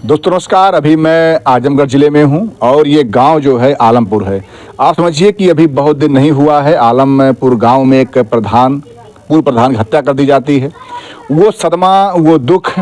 दोस्तों नमस्कार। अभी मैं आजमगढ़ ज़िले में हूं और ये गांव जो है आलमपुर है। आप समझिए कि अभी बहुत दिन नहीं हुआ है आलमपुर गांव में एक पूर्व प्रधान की हत्या कर दी जाती है। वो सदमा, वो दुख,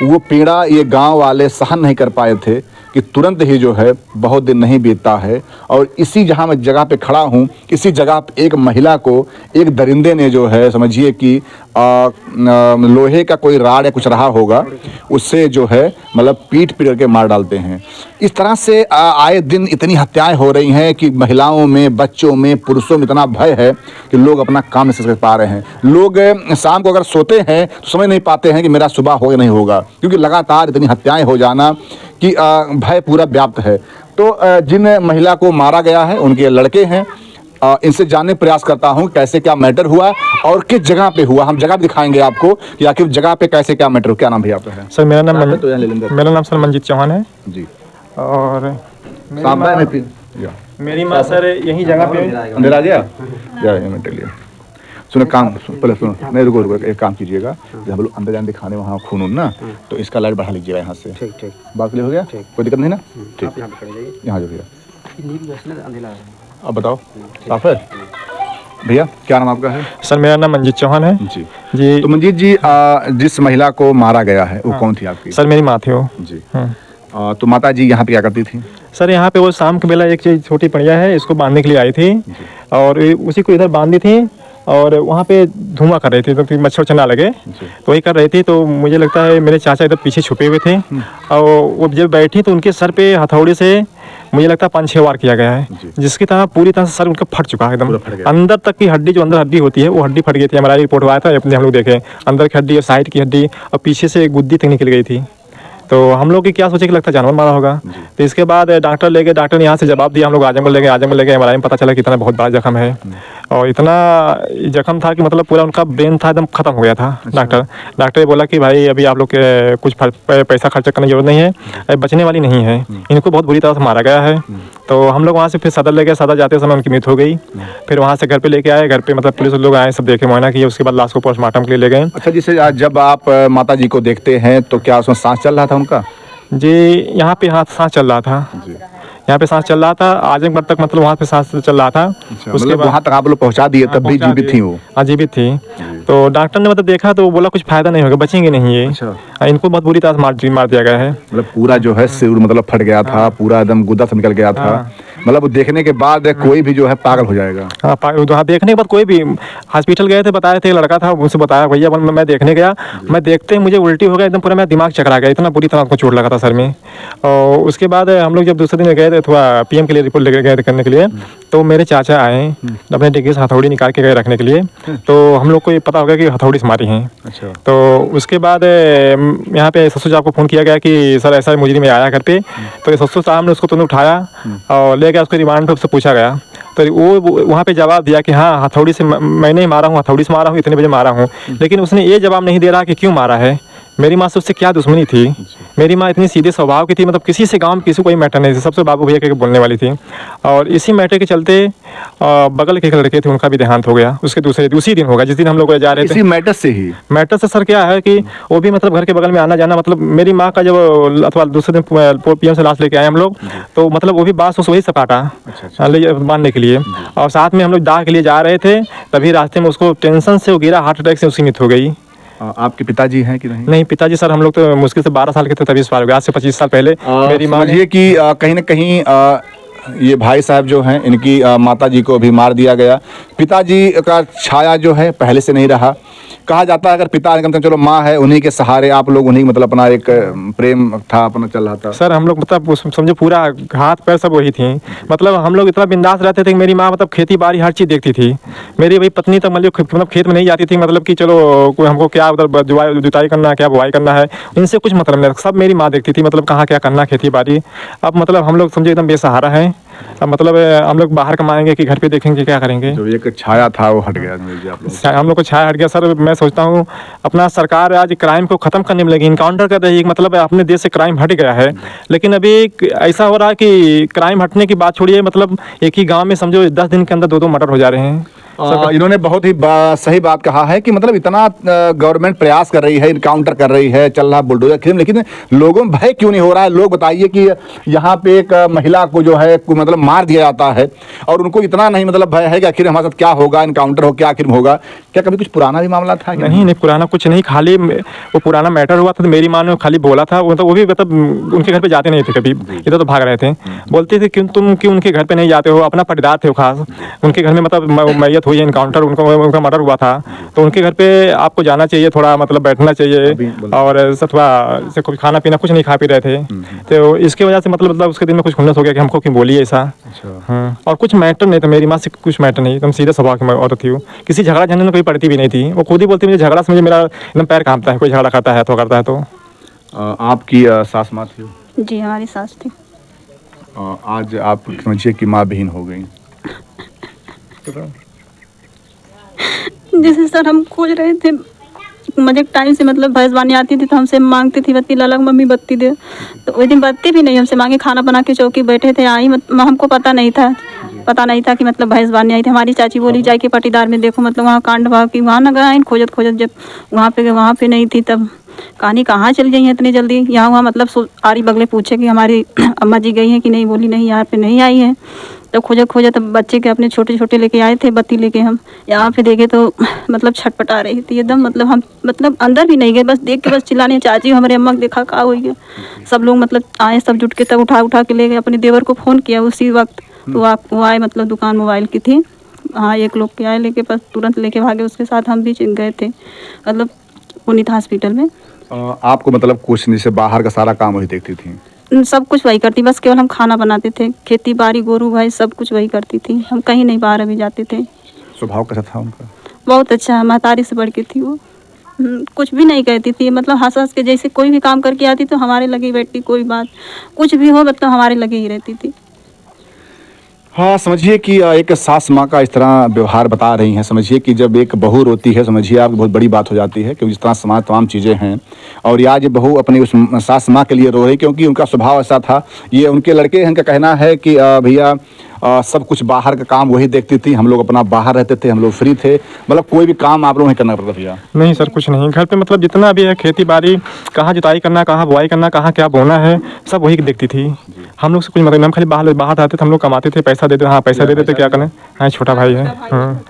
वो पीड़ा ये गांव वाले सहन नहीं कर पाए थे कि तुरंत ही जो है बहुत दिन नहीं बीतता है और इसी जहां मैं जगह पे खड़ा हूं, इसी जगह पे एक महिला को एक दरिंदे ने जो है समझिए कि लोहे का कोई राड या कुछ रहा होगा, उससे जो है मतलब पीट पीट के मार डालते हैं। इस तरह से आए दिन इतनी हत्याएं हो रही हैं कि महिलाओं में, बच्चों में, पुरुषों में इतना भय है कि लोग अपना काम नहीं कर पा रहे हैं। लोग शाम को अगर सोते हैं तो समझ नहीं पाते हैं कि मेरा सुबह हो या नहीं होगा, क्योंकि लगातार इतनी हत्याएं हो जाना कि भय पूरा व्याप्त है। तो जिन महिला को मारा गया है उनके लड़के हैं, इनसे जानने प्रयास करता हूं कैसे क्या मैटर हुआ और किस जगह पे हुआ। हम जगह भी दिखाएंगे आपको कि आखिर जगह पे कैसे क्या मैटर हुआ। क्या नाम भैया आपका है? सर मेरा नाम सर मंजीत चौहान है जी। और मेरी माँ सर यही जगह पे अंदर आ गया लिया। सुनो पहले सुनो, नहीं रुको एक काम कीजिएगा, जब हम लोग अंदर जाने दिखाने वहाँ खून ना, तो इसका लाइट बढ़ा लीजिएगा यहाँ से। ठीक बात क्लियर हो गया? कोई दिक्कत नहीं ना? ठीक, यहाँ जो भैया अब बताओ। साफ है भैया? क्या नाम आपका है? सर मेरा नाम मंजीत चौहान है। जी। तो मंजीत जी, जिस महिला को मारा गया है वो कौन थी आपकी? सर मेरी माँ थी वो। जी। तो माता जी यहाँ पे क्या करती थी? सर यहाँ पे वो शाम के बेला एक चीज छोटी पड़िया है, इसको बांधने के लिए आई थी और उसी को इधर बांधी थी और वहाँ पे धुआं कर रही थी तो मच्छर वच्छर ना लगे, तो वही कर रही थी। तो मुझे लगता है मेरे चाचा इधर पीछे छुपे हुए थे और वो जब बैठी तो उनके सर पे हथौड़ी से मुझे लगता है 5-6 वार किया गया है, जिसकी तरह पूरी तरह से सर उनका फट चुका है एकदम। अंदर तक की हड्डी, जो अंदर हड्डी होती है वो हड्डी फट गई थी। हमारा रिपोर्ट आया था, अपने हम लोग देखे अंदर की हड्डी और साइड की हड्डी और पीछे से गुद्दी तक निकल गई थी। तो हम लोग की क्या सोचे कि लगता है जानवर मारा होगा। तो इसके बाद डॉक्टर ले गए, डॉक्टर ने यहाँ से जवाब दिया, हम लोग आजमगढ़ ले गए। हमारे में पता चला कि इतना बहुत बड़ा जख्म है और इतना जख्म था कि मतलब पूरा उनका ब्रेन था एकदम खत्म हो गया था। डॉक्टर ने बोला कि भाई अभी आप लोग के कुछ पैसा खर्चा करने की जरूरत नहीं है, बचने वाली नहीं है, इनको बहुत बुरी तरह से मारा गया है। तो हम लोग वहाँ से फिर सदर ले गए। सदर जाते समय उनकी मृत्यु हो गई। फिर वहाँ से घर पे लेके आए, घर पे मतलब पुलिस लोग आए, सब देखे, मुआयना किया, उसके बाद लाश को पोस्टमार्टम के लिए ले गए। अच्छा, जिसे जब आप माता जी को देखते हैं तो क्या उसमें सांस चल रहा था उनका? जी, यहाँ पे हाथ सांस चल रहा था जी। यहाँ पे सांस चल रहा था, आजमगढ़ तक मतलब वहाँ पे सांस चल रहा था। उसके बाद वहाँ तक आप लोग पहुँचा दिए, तब भी जीवित थी वो? हाँ जीवित थी। तो डॉक्टर ने मतलब देखा तो वो बोला कुछ फायदा नहीं होगा, बचेंगे नहीं ये। इनको बहुत बुरी तरह से मार दिया गया है। मतलब पूरा जो है सिर मतलब फट गया था, पूरा एकदम गुद्दा से निकल गया था। मतलब देखने के बाद कोई भी जो है पागल हो जाएगा। हाँ, देखने के बाद कोई भी। हॉस्पिटल गए थे, बताए थे, लड़का था, उनसे बताया भैया मैं देखने गया, मैं देखते मुझे उल्टी हो गया एकदम, पूरा मेरा दिमाग चकरा गया, इतना बुरी तरह उनको चोट लगा था सर में। और उसके बाद हम लोग जब दूसरे दिन गए थे थोड़ा पीएम के लिए रिपोर्ट लेकर गए थे करने के लिए, तो मेरे चाचा आए अपने डिग्गी से हथौड़ी निकाल के गए रखने के लिए। तो हम लोग को ये पता हो गया कि हथौड़ी से मारी हैं। तो उसके बाद यहाँ पे ससुर साहब को फ़ोन किया गया कि सर ऐसा मुजरिम आया घर पे। तो ससुर साहब ने उसको तुरंत उठाया और ले गया, उसको रिमांड पे उससे पूछा गया। तो वो वहाँ पे जवाब दिया कि हाँ हथौड़ी से मैंने ही मारा हूँ, हथौड़ी से मारा हूँ, इतने बजे मारा हूँ। लेकिन उसने ये जवाब नहीं दे रहा कि क्यों मारा है। मेरी माँ से उससे क्या दुश्मनी थी। मेरी माँ इतनी सीधे स्वभाव की थी, मतलब किसी से गांव में किसी को कोई मैटर नहीं थी, सबसे बाबू भैया के बोलने वाली थी। और इसी मैटर के चलते बगल के लड़के थे, उनका भी देहांत हो गया उसके उसी दिन होगा जिस दिन हम लोग जा रहे थे। इसी मैटर से ही? मैटर से सर क्या है कि वो भी मतलब घर के बगल में आना जाना, मतलब मेरी माँ का जब अथवा दूसरे दिन पीएम से लाश लेके आए हम लोग, तो मतलब वो भी बांस वही सपाटा बांधने के लिए, और साथ में हम लोग दाह के लिए जा रहे थे। तभी रास्ते में उसको टेंशन से वो गिरा, हार्ट अटैक से उसकी मृत्यु हो गई। आपके पिताजी हैं कि नहीं? नहीं, पिताजी सर हम लोग तो मुश्किल से 12 साल के थे तभी पार हो गया, आज से 25 साल पहले। मेरी माँ समझिए कि कहीं ना कहीं ये भाई साहब जो हैं इनकी माता जी को भी मार दिया गया। पिताजी का छाया जो है पहले से नहीं रहा। कहा जाता है अगर पिता कम से कम चलो माँ है, उन्हीं के सहारे आप लोग, उन्हीं मतलब अपना एक प्रेम था अपना चल रहा था। सर हम लोग मतलब समझो पूरा हाथ पैर सब वही थी। मतलब हम लोग इतना बिंदास रहते थे कि मेरी माँ मतलब खेती बाड़ी हर चीज़ देखती थी। मेरी भाई पत्नी तक मतलब खेत में नहीं जाती थी, मतलब कि चलो हमको क्या उधर जुताई करना है, क्या बुआई करना है, इनसे कुछ मतलब नहीं, सब मेरी माँ देखती थी। मतलब कहाँ क्या करना खेती बाड़ी। अब मतलब हम लोग समझे एकदम बेसहारा हैं। अब मतलब हम लोग बाहर कमाएंगे कि घर पे देखेंगे, क्या करेंगे। जो एक छाया था वो हट गया हम लोग को छाया हट गया। सर मैं सोचता हूँ अपना सरकार आज क्राइम को ख़त्म करने में लगी, इनकाउंटर कर रही है, मतलब अपने देश से क्राइम हट गया है। लेकिन अभी ऐसा हो रहा है कि क्राइम हटने की बात छोड़िए, मतलब एक ही गांव में समझो 10 दिन के अंदर 2-2 मर्डर हो जा रहे हैं। इन्होंने बहुत ही सही बात कहा है कि मतलब इतना गवर्नमेंट प्रयास कर रही है, इनकाउंटर कर रही है, चल रहा बुलडोजर क्लेम, लेकिन लोगों में भय क्यों नहीं हो रहा है? लोग बताइए कि यहाँ पे एक महिला को जो है मतलब मार दिया जाता है और उनको इतना नहीं मतलब भय है कि आखिर हमारे साथ क्या होगा, इनकाउंटर हो क्या आखिर होगा? क्या कभी कुछ पुराना भी मामला था? नहीं नहीं, पुराना कुछ नहीं, खाली वो पुराना मैटर हुआ था तो मेरी माँ ने खाली बोला था, मतलब वो भी मतलब उनके घर पे जाते नहीं थे कभी, इधर तो भाग रहे थे। बोलते थे क्यों तुम क्यों उनके घर पे नहीं जाते हो, अपना पटीदार थे वो खास, उनके घर में मतलब मैयत हुई है, इनकाउंटर उनका मर्डर हुआ था, तो उनके घर पे आपको जाना चाहिए, थोड़ा मतलब बैठना चाहिए, और थोड़ा से कुछ खाना पीना कुछ नहीं खा पी रहे थे, तो इसकी वजह से मतलब उसके दिन में कुछ खुन्नस हो गया कि हमको क्यों बोलिए ऐसा। हाँ, और कुछ मैटर नहीं था, मेरी माँ से कुछ मैटर नहीं, एकदम सीधे स्वभाव की औरत थी वो, किसी झगड़ा झंझट में कोई पड़ती भी नहीं थी। वो खुद ही बोलती मुझे झगड़ा समझे मेरा एकदम पैर कांपता है, कोई झगड़ा करता है तो। आपकी सास माँ थी? जी हमारी सास थी। आज आप समझिए कि माँ बहन हो गई। जैसे सर हम खोज रहे थे, मुझे टाइम से मतलब भैंसवानी आती थी तो हमसे मांगती थी बत्ती, लाला मम्मी बत्ती दे, तो उस दिन बत्ती भी नहीं हमसे मांगे, खाना बना के चौकी बैठे थे, आई हमको पता नहीं था कि मतलब भैंसवानी आई थी। हमारी चाची बोली जाके पटीदार में देखो, मतलब वहाँ कांड भाव की, वहाँ न गए खोजत जब वहाँ पे नहीं थी, तब कहानी कहाँ चल गई है इतनी जल्दी, यहाँ वहाँ मतलब आरी बगले पूछे कि हमारी अम्मा जी गई हैं कि नहीं, बोली नहीं यहाँ पे नहीं आई है। तो खोजा तब बच्चे के अपने छोटे छोटे लेके आए थे बत्ती लेके, हम यहाँ पे देखे तो मतलब छटपटा रही थी एकदम, मतलब हम मतलब अंदर भी नहीं गए, बस देख के बस चिल्लाने, चाची हमारे अम्मा देखा कहा हुई है। सब लोग मतलब आए, सब जुट के तब उठा के ले गए, अपने देवर को फ़ोन किया उसी वक्त, तो वो आए, मतलब दुकान मोबाइल की थी, हाँ एक लोग के आए लेके, बस तुरंत लेके भागे, उसके साथ हम भी गए थे मतलब पुनीत हॉस्पिटल में। आपको मतलब कुछ नहीं से बाहर का सारा काम वही देखती थी? सब कुछ वही करती, बस केवल हम खाना बनाते थे, खेती बाड़ी गोरू भाई सब कुछ वही करती थी, हम कहीं नहीं बाहर अभी जाते थे। स्वभाव कैसा था उनका? बहुत अच्छा, महतारी से बढ़ के थी वो, कुछ भी नहीं कहती थी, मतलब हंस हंस के, जैसे कोई भी काम करके आती तो हमारे लगे ही बैठती, कोई बात कुछ भी हो मतलब हमारे लगे ही रहती थी। हाँ, समझिए कि एक सास माँ का इस तरह व्यवहार बता रही हैं। समझिए कि जब एक बहू रोती है, समझिए आप बहुत बड़ी बात हो जाती है, क्योंकि जिस तरह समाज तमाम चीज़ें हैं, और ये आज बहू अपनी उस सास माँ के लिए रो रही, क्योंकि उनका स्वभाव ऐसा था। ये उनके लड़के हैं, इनका कहना है कि भैया सब कुछ बाहर का काम वही देखती थी, हम लोग अपना बाहर रहते थे, हम लोग फ्री थे, मतलब कोई भी काम आप लोग नहीं करना पड़ता भैया? नहीं सर, कुछ नहीं, घर पे मतलब जितना भी है खेती बाड़ी, कहाँ जुताई करना, कहाँ बुआई करना, कहाँ क्या बोना है, सब वही देखती थी। हम लोग से कुछ मतलब, हम खाली बाहर आते थे, हम लोग कमाते थे, पैसा देते, हाँ पैसा दे देते, क्या करें, हाँ छोटा भाई है, हाँ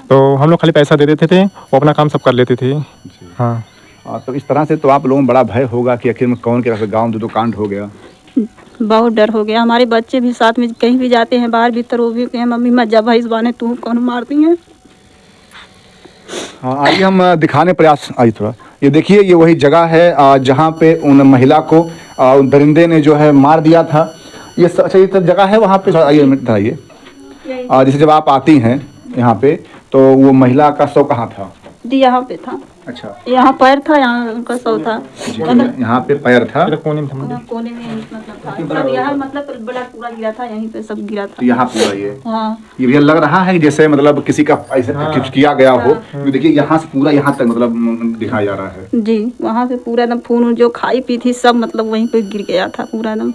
तो हम लोग खाली पैसा दे देते थे, वो अपना काम सब कर लेते थे। हाँ तो इस तरह से तो आप लोगों में बड़ा भय होगा कि आखिर में कौन के गाँव दो कांड हो गया? बहुत डर हो गया, हमारे बच्चे भी साथ में कहीं भी जाते हैं बाहर भीतर, वो भी कहें मम्मी मत जा भाई बाने, तू कौन मारती है। हाँ, आइए हम दिखाने प्रयास, आइए थोड़ा, ये देखिए ये वही जगह है जहाँ पे उन महिला को उन दरिंदे ने जो है मार दिया था। ये अच्छा ये सब जगह है वहाँ पे, आइए मिनट आइए। जैसे जब आप आती हैं यहाँ पे तो वो महिला का शव कहाँ था? जी यहाँ पे था। अच्छा, यहाँ पैर था, यहाँ उनका शव था, यहाँ पे पैर था, कोने में कोने में मतलब था, सब यहाँ मतलब बड़ा पूरा गिरा था, यहीं पे सब गिरा था। तो यहाँ पूरा ये हाँ ये भैया लग रहा है कि जैसे मतलब किसी का ऐसे कुछ किया गया हो, क्योंकि देखिए यहाँ से पूरा यहाँ तक मतलब दिखाया जा रहा है जी, वहाँ से पूरा एकदम खून जो खाई पी थी सब मतलब वहीं पे गिर गया था, पूरा एकदम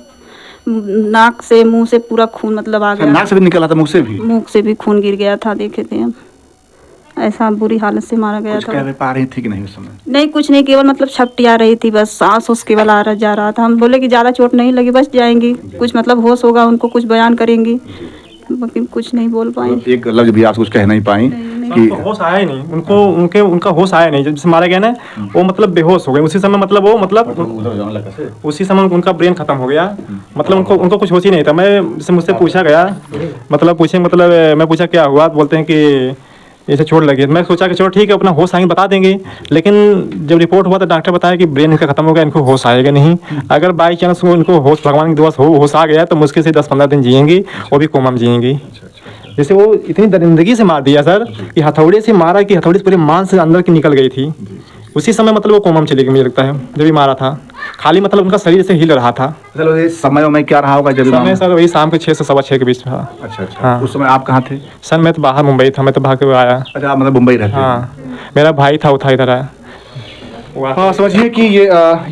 नाक से मुंह से पूरा खून मतलब आ गया, नाक से भी निकला था, मुंह से भी खून गिर गया था, देखे थे हम, ऐसा बुरी हालत से मारा गया था। कह पा रही थी कि नहीं उस समय? नहीं कुछ नहीं, केवल मतलब छपटिया रही थी, बस सांस उस केवल आ रहा जा रहा था। हम बोले कि ज़्यादा चोट नहीं लगी, बस जाएंगी, कुछ मतलब होश होगा उनको, कुछ बयान करेंगी, लेकिन कुछ नहीं बोल पाए, एक लफ्ज भी आप कुछ कह नहीं पाई कि होश आया ही नहीं उनको, उनका होश आया नहीं, जब मारा गया ना वो मतलब बेहोश हो गए उसी समय, मतलब वो मतलब उसी समय उनका ब्रेन खत्म हो गया, मतलब उनको कुछ होश ही नहीं था। मुझसे पूछा गया, मतलब मैं पूछा क्या हुआ, बोलते हैं कि ऐसे चोट लगी। मैं सोचा कि चलो ठीक है, अपना होश आएंगे बता देंगे, लेकिन जब रिपोर्ट हुआ तो डॉक्टर बताया कि ब्रेन इनका खत्म हो गया, इनको होश आएगा नहीं। अगर बाई चांस इनको होश, भगवान की दुआ से होश आ गया तो मुश्किल से 10-15 दिन जिएंगी, वो भी कोमा में जिएंगी। जैसे वो इतनी दरिंदगी से मार दिया सर कि हथौड़े से मारा कि हथौड़े से पूरे मांस से अंदर की निकल गई थी, उसी समय मतलब वो कोमा में चली गई, मुझे लगता है जब भी मारा था, खाली मतलब उनका शरीर से हिल रहा था। चलो ये समय में क्या रहा होगा जब समय सर वही शाम के 6 से 6:15 के बीच में था। अच्छा, हाँ। उस समय आप कहाँ थे? सर मैं तो बाहर मुंबई था, मैं तो भाग के आया। अच्छा, आप मतलब मुंबई रहते? हाँ, मेरा भाई था, वो था इधर आया। हाँ, समझिए कि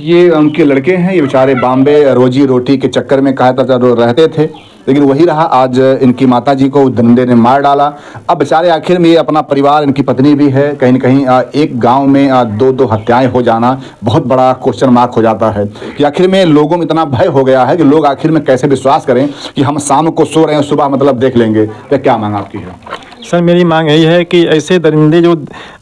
ये उनके लड़के हैं, ये बेचारे बॉम्बे रोजी रोटी के चक्कर में कहा था रहते थे, लेकिन वही रहा, आज इनकी माता जी को दरिंदे ने मार डाला। अब बेचारे आखिर में ये अपना परिवार, इनकी पत्नी भी है, कहीं न कहीं एक गांव में दो हत्याएं हो जाना बहुत बड़ा क्वेश्चन मार्क हो जाता है कि आखिर में लोगों में इतना भय हो गया है कि लोग आखिर में कैसे विश्वास करें कि हम शाम को सो रहे हैं, सुबह मतलब देख लेंगे। तो क्या मांग आपकी है? सर मेरी मांग यही है कि ऐसे दरिंदे जो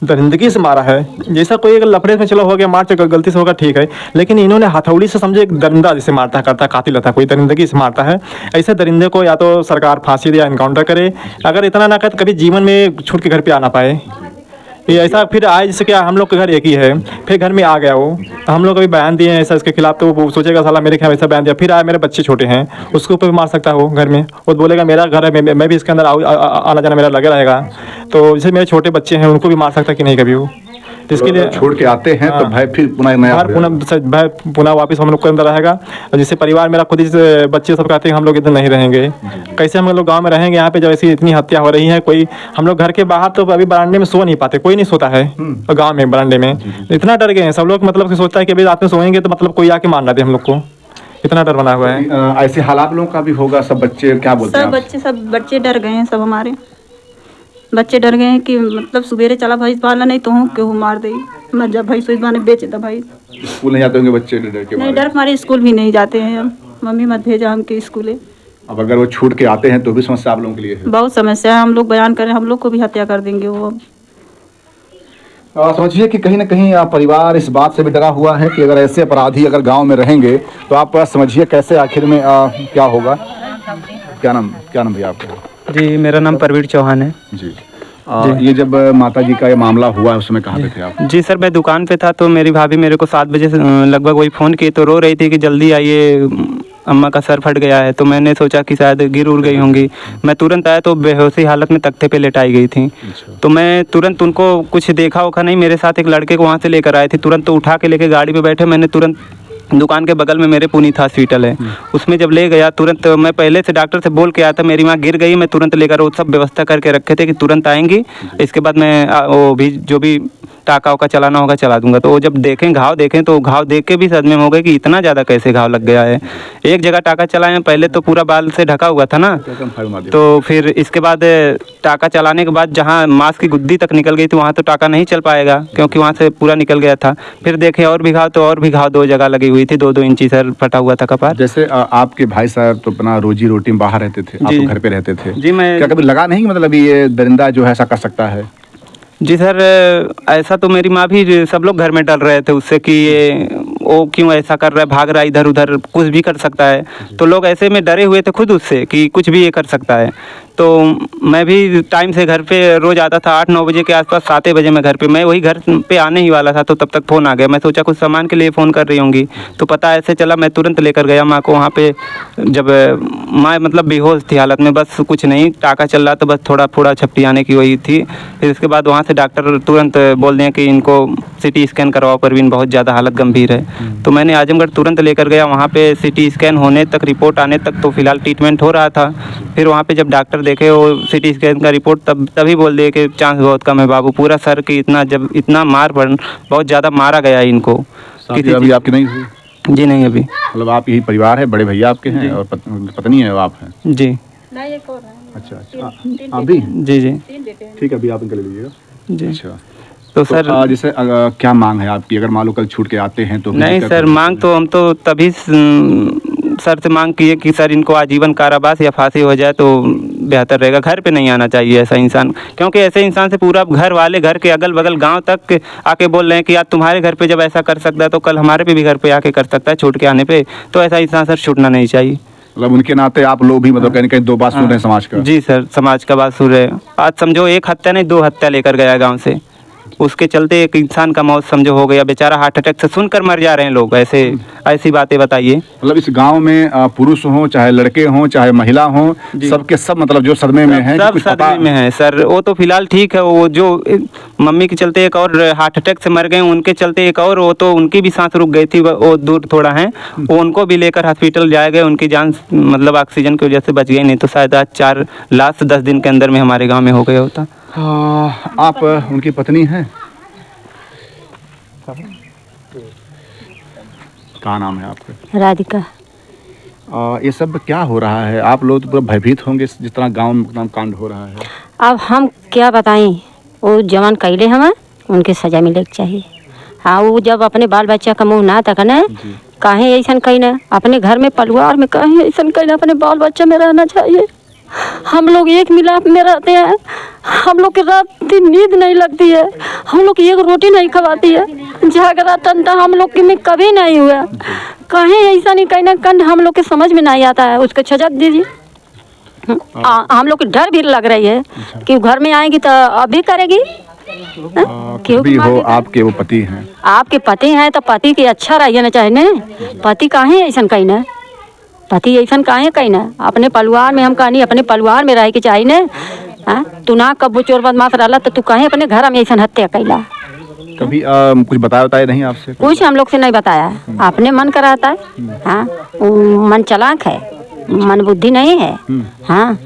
दरिंदगी से मारा है, जैसा कोई अगर लफड़े में चलो हो गया मार चलो गलती से होगा ठीक है, लेकिन इन्होंने हथौड़ी से समझे एक दरिंदा जैसे मारता करता कातिल था, कोई दरिंदगी से मारता है। ऐसे दरिंदे को या तो सरकार फांसी दे या इनकाउंटर करे, अगर इतना ना करे तो कभी जीवन में छूट के घर पे आना पाए। ये ऐसा फिर आए, जैसे क्या हम लोग के घर एक ही है, फिर घर में आ गया वो, तो हम लोग अभी बयान दिए हैं ऐसा इसके खिलाफ, तो वो सोचेगा साला मेरे खिलाफ ऐसा बयान दिया, फिर आए मेरे बच्चे छोटे हैं उसके ऊपर भी मार सकता है वो घर में, वो बोलेगा मेरा घर है, मैं भी इसके अंदर आना जाना मेरा लगे रहेगा। तो जैसे मेरे छोटे बच्चे हैं उनको भी मार सकता है कि नहीं कभी वो, तो इसके लिए छोड़ के आते हैं तो भय फिर पुनः नया हो जाएगा। भय पुनः वापस हम लोग के अंदर रहेगा। और जैसे परिवार मेरा खुद ही से बच्चे सब कहते हैं हम लोग इधर नहीं रहेंगे, कैसे हम लोग गांव में रहेंगे? यहाँ पे जब ऐसी इतनी हत्या हो रही है, कोई हम लोग घर के बाहर तो अभी बरामदे में सो नहीं पाते, कोई नहीं सोता है गाँव में बरामदे में, इतना डर गए हैं सब लोग, मतलब कि सोचता है कि अभी रात में सोएंगे तो मतलब कोई आके मार ना दे हम लोग को, इतना डर बना हुआ है। ऐसे हालात लोगों का भी होगा, सब बच्चे क्या बोलते हैं? सब बच्चे डर गए हैं, सब हमारे बच्चे डर गए हैं कि मतलब सुबेरे चला भैंस पालना नहीं तो हूँ क्यों मार दे, मैं जब भैंस बाने बेच दा भाई। स्कूल नहीं जाते होंगे बच्चे डर के? नहीं, डर हमारे स्कूल भी नहीं जाते हैं, हम मम्मी मत भेजा हमके स्कूले। अब अगर वो छूट के आते हैं तो भी समस्या आप लोगों के लिए है? बहुत समस्या है, हम लोग बयान करें हम लोग को भी हत्या कर देंगे वो। समझिए कि कहीं ना कहीं परिवार इस बात से भी डरा हुआ है कि अगर ऐसे अपराधी अगर गांव में रहेंगे तो आप समझिए कैसे आखिर में क्या होगा। क्या नाम भैया आपका? जी मेरा नाम परवीर चौहान है। जी ये जब माता जी का ये मामला हुआ उस समय कहाँ पे थे आप? जी सर मैं दुकान पे था, तो मेरी भाभी मेरे को 7 बजे लगभग वही फ़ोन की, तो रो रही थी कि जल्दी आइए अम्मा का सर फट गया है। तो मैंने सोचा कि शायद गिर उड़ गई होंगी, मैं तुरंत आया तो बेहोशी हालत में तख्ते पे लेटाई गई थी। तो मैं तुरंत उनको कुछ देखा ओखा नहीं, मेरे साथ एक लड़के को वहाँ से लेकर आए थे, तुरंत तो उठा के लेके गाड़ी पे बैठे, मैंने तुरंत दुकान के बगल में मेरे पुनीत हॉस्पिटल है उसमें जब ले गया, तुरंत मैं पहले से डॉक्टर से बोल के आया था मेरी माँ गिर गई, मैं तुरंत लेकर वो सब व्यवस्था करके रखे थे कि तुरंत आएंगी, इसके बाद मैं वो भी जो भी टाका वाका चलाना होगा चला दूंगा। तो वो जब देखें घाव देखें तो घाव देख के भी सदमे में हो गए कि इतना ज़्यादा कैसे घाव लग गया है। एक जगह टाका चलाए हैं, पहले तो पूरा बाल से ढका हुआ था ना, तो फिर इसके बाद टाका चलाने के बाद जहाँ मांस की गुद्दी तक निकल गई थी वहाँ तो टाका नहीं चल पाएगा क्योंकि वहाँ से पूरा निकल गया था। फिर देखे और भी घाव, तो और भी घाव 2 जगह लगी हुई थी, 2-2 इंची सर फटा हुआ था कपार। जैसे आपके भाई साहब तो अपना रोजी रोटी में बाहर रहते थे, आप तो घर पे रहते थे जी। मैं क्या कभी लगा नहीं मतलब ये दरिंदा जो है ऐसा कर सकता है? जी सर ऐसा तो मेरी माँ भी, सब लोग घर में डर रहे थे उससे कि ये वो क्यों ऐसा कर रहा है, भाग रहा है इधर उधर, कुछ भी कर सकता है, तो लोग ऐसे में डरे हुए थे खुद उससे कि कुछ भी ये कर सकता है। तो मैं भी टाइम से घर पे रोज़ आता था 8-9 बजे के आसपास, 7 बजे मैं घर पे, मैं वही घर पे आने ही वाला था तो तब तक फ़ोन आ गया। मैं सोचा कुछ सामान के लिए फ़ोन कर रही होंगी, तो पता ऐसे चला, मैं तुरंत लेकर गया माँ को वहाँ पे। जब माँ मतलब बेहोश थी हालत में, बस कुछ नहीं, टाका चल रहा था, बस थोड़ा थोड़ा छपटी आने की वही थी। फिर उसके बाद वहाँ से डॉक्टर तुरंत बोल दें कि इनको CT स्कैन करवाओ, परवीन बहुत ज़्यादा हालत गंभीर है। तो मैंने आजमगढ़ तुरंत लेकर गया, वहाँ पे CT स्कैन होने तक, रिपोर्ट आने तक तो फ़िलहाल ट्रीटमेंट हो रहा था। फिर वहाँ पे जब डॉक्टर देखे वो CT स्कैन का रिपोर्ट, तभी बोल दिए कि चांस बहुत कम है बाबू, पूरा सर की इतना मार पड़, बहुत ज़्यादा मारा गया इनको। अभी आपकी नहीं हुई? जी नहीं अभी। मतलब आप यही परिवार है, बड़े भैया आपके हैं और पत्नी है आप हैं? जी अच्छा अभी जी ठीक है, अभी आप इनका ले लीजिएगा जी। अच्छा तो सर जैसे क्या मांग है आपकी, अगर मान लो कल छूट के आते हैं तो? नहीं सर, मांग तो हम तो तभी सर से मांग किए कि सर इनको आजीवन कारावास या फांसी हो जाए तो बेहतर रहेगा, घर पे नहीं आना चाहिए ऐसा इंसान, क्योंकि ऐसे इंसान से पूरा घर वाले, घर के अगल बगल गांव तक आके बोल रहे हैं कि यार तुम्हारे घर पे जब ऐसा कर सकता है तो कल हमारे पे भी घर पे आके कर सकता है छूट के आने पे, तो ऐसा इंसान सर छूटना नहीं चाहिए। मतलब उनके नाते आप लोग भी मतलब कहीं कहीं 2 बात सुन रहे हैं समाज का? जी सर, समाज का बात सुन रहे हैं। आज समझो 1 हत्या नहीं 2 हत्या लेकर गया गाँव से, उसके चलते एक इंसान का मौत समझो हो गया, बेचारा हार्ट अटैक से सुनकर मर जा रहे हैं लोग। ऐसी बातें बताइए। मतलब इस गांव में पुरुष हों चाहे लड़के हों चाहे महिला हों, सबके सब मतलब जो सदमे में हैं, सब सदमे में हैं सर। वो तो फिलहाल ठीक है, वो जो मम्मी के चलते एक और हार्ट अटैक से मर गए, उनके चलते एक और, वो तो उनकी भी सांस रुक गई थी, वो दूर थोड़ा है, वो उनको भी लेकर हॉस्पिटल जाए गए, उनकी जान मतलब ऑक्सीजन की वजह से बच गई, नहीं तो शायद आज 4 लाश 10 दिन के अंदर में हमारे गाँव में हो गया होता। आप उनकी पत्नी हैं? क्या नाम है आपका? राधिका। ये सब क्या हो रहा है? आप लोग तो पूरा भयभीत होंगे जिस तरह गांव में इतना कांड हो रहा है। अब हम क्या बताएं, वो जवान कैले हमें उनके सजा मिले के चाहिए। हाँ, वो जब अपने बाल बच्चा का मुँह ना तकने, काहे ऐसा कहना, अपने घर में परिवार में काहे ऐसा कहना, अपने बाल बच्चा में रहना चाहिए। हम लोग एक मिलाप में रहते हैं, हम लोग की रात दिन नींद नहीं लगती है, हम लोग की एक रोटी नहीं खवाती है, झगड़ा टंटा हम लोग के में कभी नहीं हुआ। काहे ऐसा नहीं कहना कंड हम लोग के समझ में नहीं आता है, उसको सजा दीजिए। हम लोग की डर भी लग रही है कि घर में आएगी तो अभी करेगी। भी हो आपके वो पति हैं, आपके पति हैं तो पति के अच्छा रहिए ना चाहिए न। पति काहे ऐसा कहना, पति ऐसा काहे कहना, अपने परिवार में हम कहानी अपने परिवार में रह के चाहिए न। तू ना कब्बू चोर बदमाश रहा तो तू काहे अपने घर में ऐसा हत्या कैला। कभी कुछ बताया नहीं आपसे? कुछ हम लोग से नहीं बताया, अपने मन कराता है। हाँ, मन चालाक है, मन बुद्धि नहीं है। हाँ,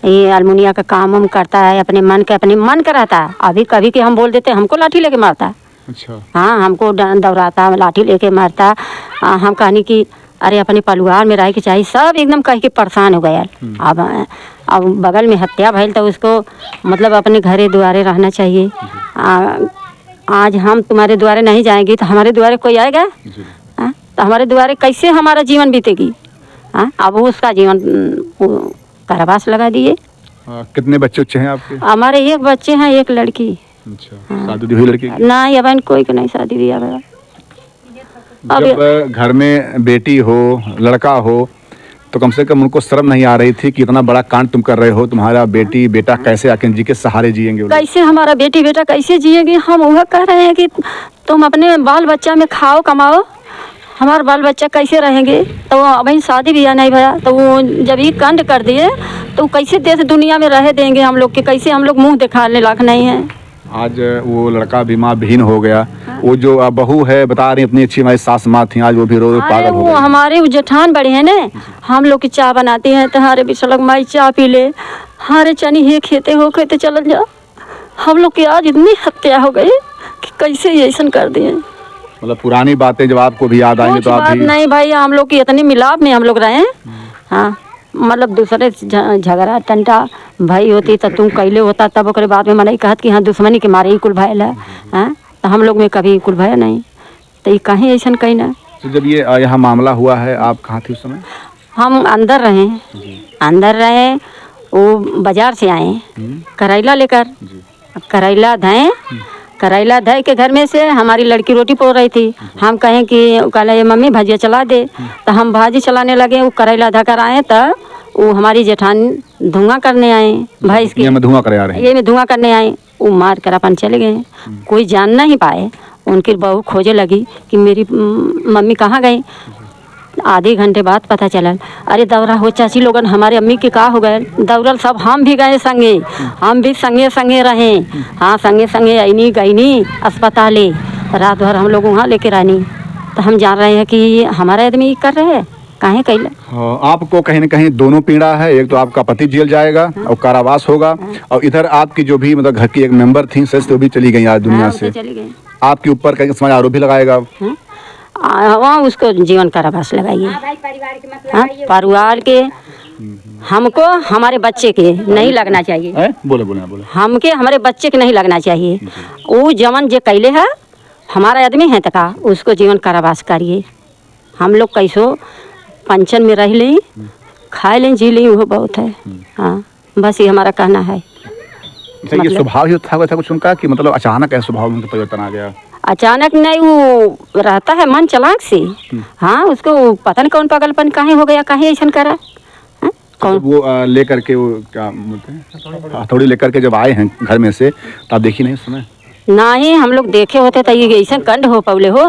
ये अलमुनिया का काम हम करता है, अपने मन कराता है। अभी कभी के हम बोल देते हमको लाठी लेके मारता। अच्छा। हाँ, हमको दौड़ाता, लाठी लेके मारता। हम कहानी कि अरे अपने परिवार में रह के चाहिए, सब एकदम कह के परेशान हो गया। अब बगल में हत्या भइल तो उसको मतलब अपने घरे द्वारे रहना चाहिए। आज हम तुम्हारे द्वारे नहीं जाएंगे तो हमारे द्वारे कोई आएगा? तो हमारे द्वारे कैसे हमारा जीवन बीतेगी? अब उसका जीवन कारावास लगा दिए। कितने बच्चे हैं आपके? हमारे एक बच्चे हैं, एक लड़की। अच्छा। शादी हुई लड़की? नहीं, अब कोई को नहीं शादी दिया। जब घर में बेटी हो, लड़का हो, तो कम से कम उनको शर्म नहीं आ रही थी कि इतना बड़ा कांड तुम कर रहे हो? तुम्हारा बेटी बेटा कैसे आके जी के सहारे जिएंगे? कैसे हमारा बेटी बेटा कैसे जिएंगे? हम वह कह रहे हैं कि तुम अपने बाल बच्चा में खाओ कमाओ, हमारा बाल बच्चा कैसे रहेंगे? तो अभी शादी ब्याह नहीं भया तो वो जब ये कांड कर दिए तो कैसे देश दुनिया में रह देंगे हम लोग के? कैसे हम लोग मुँह दिखाने लायक नहीं है। आज वो लड़का भी माँ विहीन हो गया। वो जो बहू है बता रही अपनी अच्छी हमारी सास माँ थी, आज वो भी रो पागल हो गई। हमारे वो जेठान बड़े हैं ना, हम लोग की चाय बनाते हैं तो हमारे बिसलक माई चाय पी ले, हमारे चनी हे खेते हो खेते चल जा। हम लोग की आज इतनी हत्या हो गई कि कैसे ऐसा कर दिए। मतलब पुरानी बातें जब आपको भी याद आएंगे तो आप भी? नहीं भाई, हम लोग की इतनी मिलाप में हम लोग रहे। हाँ, मतलब दूसरे झगड़ा टंटा भाई होती तो तुम कैले होता तब ओकरे बाद में मनाई कहत कि हाँ दुश्मनी के मारे ही कुल भयल है। हाँ, तो हम लोग में कभी कुल भय नहीं, तो ये कहीं ऐसा कहना। तो जब ये यहाँ मामला हुआ है आप कहाँ थे उस समय? हम अंदर रहे, वो बाजार से आए करेला लेकर। करेला धय के घर में से हमारी लड़की रोटी पोड़ रही थी। हम कहें कि कहला मम्मी भजिया चला दे, तो हम भाजी चलाने लगे। वो करेला धकर आए तो वो हमारी जेठान धुआं करने आए, भैंस की धुआं करे आ रहे हैं। ये में धुआं करने आए, वो मार कर अपन चले गए। कोई जान नहीं पाए। उनकी बहू खोजे लगी कि मेरी मम्मी कहाँ गई। आधे घंटे बाद पता चला, अरे दौरा हो चाची लोगन हमारे अम्मी के का हो गए। दौड़ल सब हम भी गए संगे, हम भी संगे रहे। हाँ, संगे आईनी गईनी अस्पताले, रात भर हम लोग वहाँ लेके रहनी। तो हम जान रहे हैं कि हमारा आदमी कर रहे हैं काहे कैला। आपको कहीं न कहीं दोनों पीड़ा है, एक तो आपका पति जेल जाएगा और कारावास होगा, और इधर आपकी जो भी मतलब घर की एक मेंबर थी सच तो भी चली गई आज दुनिया से। आपके ऊपर कहीं समाज आरोप भी लगाएगा? वहाँ उसको जीवन कारावास लगाइए। परिवार के हमको हमारे बच्चे के नहीं लगना चाहिए। बोले हमके हमारे बच्चे के नहीं लगना चाहिए। वो जवन जो कैले है हमारा आदमी है तका उसको जीवन कारावास करिए। हम लोग कैसो पंचन में रह लें, खाए लें, जी लें, वो बहुत है। हाँ, बस ये हमारा कहना है। मतलब ये स्वभाव ही था कुछ उनका कि मतलब अचानक है स्वभाव में परिवर्तन आ गया? अचानक नहीं, वो रहता है मन चालाक से। हाँ, उसको पता नहीं कौन पागलपन काहे हो गया, काहे ऐसा करा। कौन वो लेकर के वो क्या बोलते हैं हथौड़ी लेकर के जब आए हैं घर में से तो आप देखी नहीं उस समय? नहीं, हम लोग देखे होते तो ये ऐसा कंड हो पवले हो।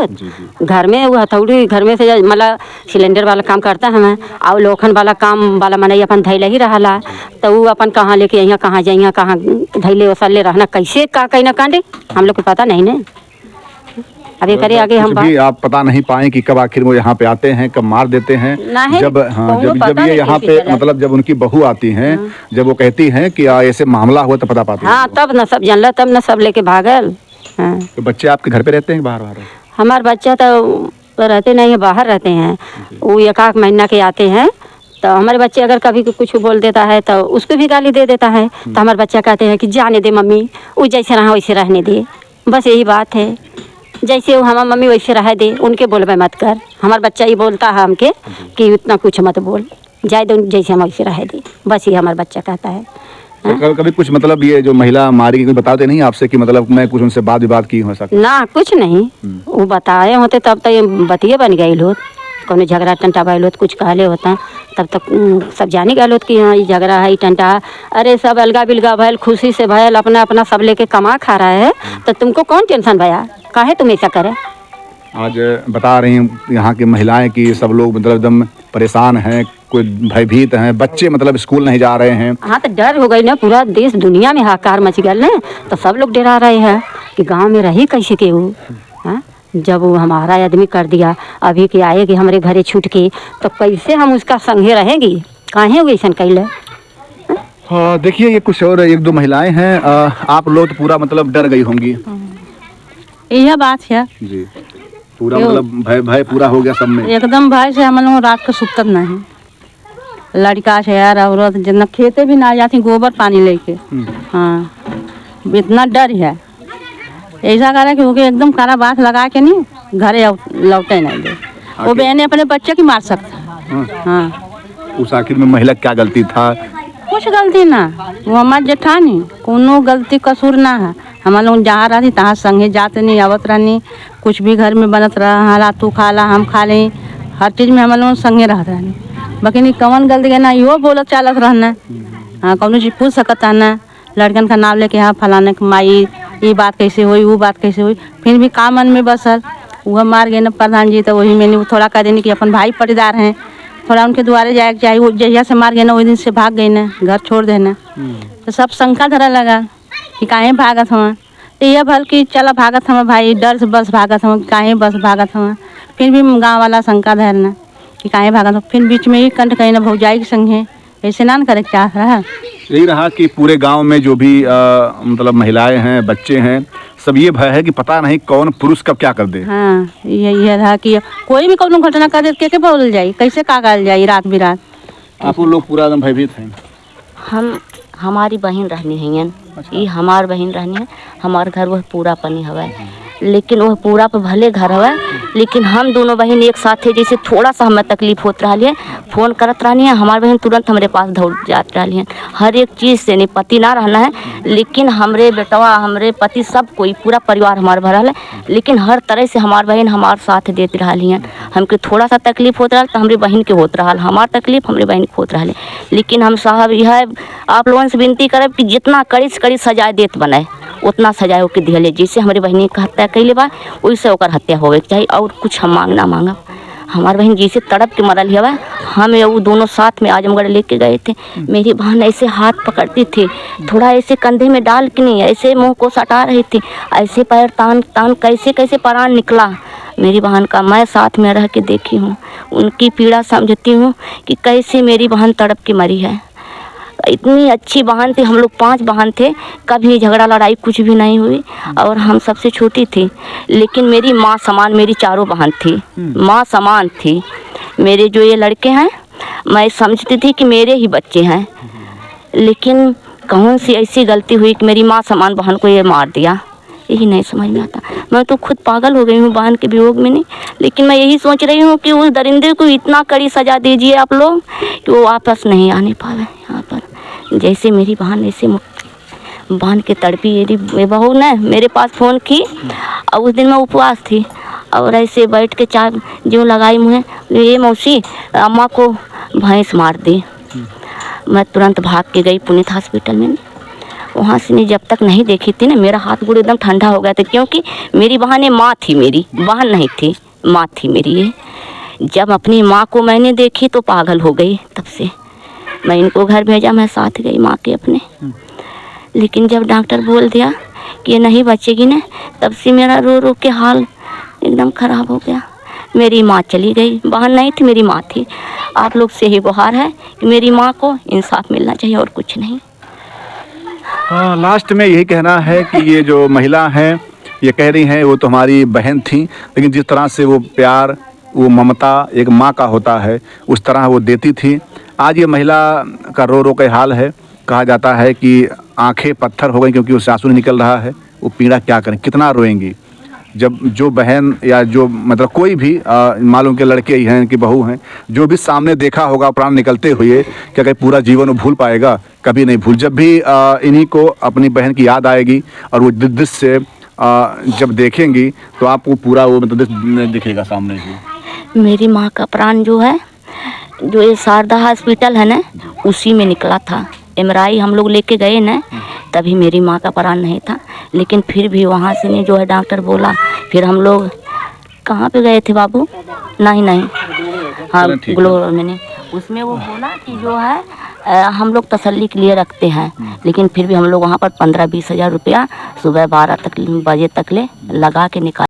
घर में वो हथौड़ी घर में से मतलब सिलेंडर वाला काम करता है मैं, और लोखन वाला काम वाला मनई अपन धैले ही रहा। तो वो अपन कहाँ लेके यहाँ कहाँ जाइए, कहाँ धैले वसले रहना, कैसे का कहीं ना कांडे हम लोग को पता नहीं ना। अब ये करे आगे हम भी आप पता नहीं पाए कि कब आखिर वो यहाँ पे आते हैं, कब मार देते हैं। जब जब ये यहाँ पे मतलब जब उनकी बहू आती हैं, जब वो कहती हैं कि ऐसे मामला हुआ तो पता पाते हैं। हाँ, तब न सब जानला, तब न सब लेके भागल। हाँ, तो बच्चे आपके घर पे रहते हैं बाहर? हमारा बच्चा तो तो रहते नहीं है, बाहर रहते हैं। वो एक आध महीना के आते हैं। तो हमारे बच्चे अगर कभी कुछ बोल देता है तो उसको भी गाली दे देता है। तो हमारे बच्चा कहते हैं कि जाने दे मम्मी, वो जैसे रहा वैसे रहने दे। बस यही बात है, जैसे वो हमारी मम्मी वैसे रह दे, उनके बोलबे मत कर। हमारा बच्चा ही बोलता है हमके कि इतना कुछ मत बोल, जाए दो जैसे हम वैसे रह दे। बस ये हमारा बच्चा कहता है। तो कभी कुछ मतलब ये जो महिला मारी कोई बताते नहीं आपसे कि मतलब मैं कुछ उनसे बात विवाद की हूँ ऐसा? ना कुछ नहीं, वो बताए होते तब तो ये बतिये बन गई लोग। कौन झगड़ा टंटा भैल होत, कुछ कहले होता तब तक सब जाने गए होत कि हाँ ये झगड़ा है, टंटा है। अरे सब अलगा बिलगा भैल, खुशी से भैल, अपना अपना सब लेके कमा खा रहा है। तो तुमको कौन टेंशन भैया, काहे तुम ऐसा करे? आज बता रही हूँ यहाँ की महिलाएं कि सब लोग मतलब एकदम परेशान हैं, कोई भयभीत हैं, बच्चे मतलब स्कूल नहीं जा रहे हैं। हाँ तो डर हो गई ना, पूरा देश दुनिया में हाहाकार मच गया ना। तो सब लोग डरा रहे हैं कि गांव में रही कैसे के वो। हाँ, जब वो हमारा आदमी कर दिया, अभी के आएगी हमारे घरे छूट के, तो कैसे हम उसका संगे रहेगी? काहे वो ऐसा कैले? हाँ देखिए, ये कुछ और एक दो महिलाएं हैं। आप लोग तो पूरा मतलब डर गई होंगी। यह बात है जी, पूरा मतलब भय भय पूरा हो गया सब में। एकदम भाई से हम लोग रात को सुतत नहीं। लड़का से यार औरत जितना खेते भी ना जाती गोबर पानी लेके। हाँ, इतना डर है। ऐसा करे कि वो एकदम कारा बात लगा के नहीं घरे लौटे नहीं दे। वो बहने अपने बच्चे की मार सकता। हाँ, उस आखिर में महिला क्या गलती था? कुछ गलती ना, वो हमारे जेठानी कोनो गलती कसूर ना है। हम लोग जहाँ रहती तहाँ संगे जाते नहीं, आवत रहनी। कुछ भी घर में बनत रहा, हाला तू खा ला हम खा लें, हर चीज़ में हम लोग संगे रहते रहनी। बाकी नहीं कौन गलती है ना, इहो बोलत चालत रहना। हाँ, कौन चीज़ पूछ सकता ना, लड़कन का नाम लेके हाँ फलाने के माई ये बात कैसे हुई, वो बात कैसे हुई। फिर भी का मन में बसल, वह मार गए ना प्रधान जी। तो वही मैंने थोड़ा कह देनी कि अपन भाई पटीदार हैं, थोड़ा उनके द्वारे जाए चाहिए। वो जहिया से मार गए ना, वही दिन से भाग गई ना, घर छोड़ देना। तो सब शंका धरा लगा कि काहे भागत हुआ। तो यह भल कि चला भागत हुआ भाई, डर से बस भागत हुआ, काहे बस भागत हुआ। फिर भी गाँव वाला शंका धरना कि काहे भागत हुआ। फिर बीच में ही कंठ कहीं ना भौजाई के संग है, ऐसे ना करे चाह रहा। यही रहा कि पूरे गांव में जो भी मतलब महिलाएं हैं, बच्चे हैं, सब ये भय है कि पता नहीं कौन पुरुष कब क्या कर दे। हाँ, ये रहा कि कोई भी कौन घटना कर दे के बोल जाए, कैसे का कर जाए रात बिरात। आप लोग पूरा एकदम भयभीत हैं। हमारी बहन रहनी है, ये हमार बहन रहनी है। हमार घर वह पूरा पनी हवा, लेकिन वह पूरा पर भले घर हवा, लेकिन हम दोनों बहन एक साथ है। जैसे थोड़ा सा हमें तकलीफ होत रही है, फोन करत रहनी है, हमारी बहन तुरंत हमारे पास दौड़ जात रही है। हर एक चीज़ से नहीं पति ना रहना है, लेकिन हमरे बेटवा हमरे पति सब कोई पूरा परिवार हमारे भरल है। लेकिन हर तरह से हमारी बहन हमारे साथ देती रही है। हमके थोड़ा सा तकलीफ होत रहा तो हमारी बहन के होत रहा, हमार तकलीफ हमारी बहन के होत रहा। लेकिन हम साहब यह आप लोगों से विनती करब कि जितना कड़ी से कड़ी सजाए देत बनाए उतना सजाए ओके दिहले। जैसे हमारी बहनी का हत्या कैले बा वैसे ओकर हत्या होवे के चाहिए, और कुछ हम मांग ना मांगब। हमारी बहन जैसे तड़प के मरल हवा, हम वो दोनों साथ में आजमगढ़ लेके गए थे। मेरी बहन ऐसे हाथ पकड़ती थी, थोड़ा ऐसे कंधे में डाल के नहीं, ऐसे मुंह को सटा रही थी, ऐसे पैर तान तान कैसे कैसे प्राण निकला मेरी बहन का। मैं साथ में रह के देखी हूँ, उनकी पीड़ा समझती हूँ कि कैसे मेरी बहन तड़प के मरी है। इतनी अच्छी बहन थी, हम लोग 5 बहन थे, कभी झगड़ा लड़ाई कुछ भी नहीं हुई, और हम सबसे छोटी थी। लेकिन मेरी माँ समान मेरी चारों बहन थी, माँ समान थी। मेरे जो ये लड़के हैं मैं समझती थी कि मेरे ही बच्चे हैं, लेकिन कौन सी ऐसी गलती हुई कि मेरी माँ समान बहन को ये मार दिया, यही नहीं समझ में आता। मैं तो खुद पागल हो गई हूँ बहन के वियोग में नहीं। लेकिन मैं यही सोच रही हूँ कि उस दरिंदे को इतना कड़ी सजा दीजिए आप लोग कि वो वापस नहीं आने पावे यहाँ पर। जैसे मेरी बहन ऐसे बहन के तड़पी, मेरी बहू ने मेरे पास फ़ोन की, और उस दिन मैं उपवास थी, और ऐसे बैठ के चार जो लगाई मुँह, ये मौसी अम्मा को भैंस मार दी। मैं तुरंत भाग के गई पुनीत हॉस्पिटल में। वहाँ से जब तक नहीं देखी थी ना, मेरा हाथ गोड़ एकदम ठंडा हो गया था, क्योंकि मेरी बहन माँ थी, मेरी बहन नहीं थी, माँ थी मेरी ये। जब अपनी माँ को मैंने देखी तो पागल हो गई। तब से मैं इनको घर भेजा, मैं साथ गई माँ के अपने। लेकिन जब डॉक्टर बोल दिया कि ये नहीं बचेगी ना, तब से मेरा रो रो के हाल एकदम ख़राब हो गया। मेरी माँ चली गई, बहन नहीं थी, मेरी माँ थी। आप लोग से ही गुहार है कि मेरी माँ को इंसाफ मिलना चाहिए, और कुछ नहीं। हाँ, लास्ट में यही कहना है कि ये जो महिला हैं ये कह रही हैं वो तो हमारी बहन थी, लेकिन जिस तरह से वो प्यार, वो ममता एक माँ का होता है, उस तरह वो देती थी। आज ये महिला का रो रो के हाल है। कहा जाता है कि आंखें पत्थर हो गई क्योंकि उससे आंसू नहीं निकल रहा है। वो पीड़ा क्या करें, कितना रोएंगी जब जो बहन या जो मतलब कोई भी मालूम के लड़के ही हैं कि बहू हैं, जो भी सामने देखा होगा प्राण निकलते हुए, क्या कहीं पूरा जीवन वो भूल पाएगा? कभी नहीं भूल। जब भी इन्हीं को अपनी बहन की याद आएगी और वो दृश्य से जब देखेंगी तो आपको पूरा वो मतलब दृश्य दिखेगा सामने ही। मेरी माँ का प्राण जो है, जो ये शारदा हॉस्पिटल है ना, उसी में निकला था। एमआरआई हम लोग लेके गए ना, तभी मेरी माँ का प्राण नहीं था, लेकिन फिर भी वहाँ से ने जो है डॉक्टर बोला। फिर हम लोग कहाँ पे गए थे बाबू? नहीं हाँ, ग्लोबल में। उसमें वो बोला कि जो है हम लोग तसल्ली के लिए रखते हैं, लेकिन फिर भी हम लोग वहाँ पर 15-20 हज़ार रुपया सुबह 12 बजे तक ले लगा के निकाल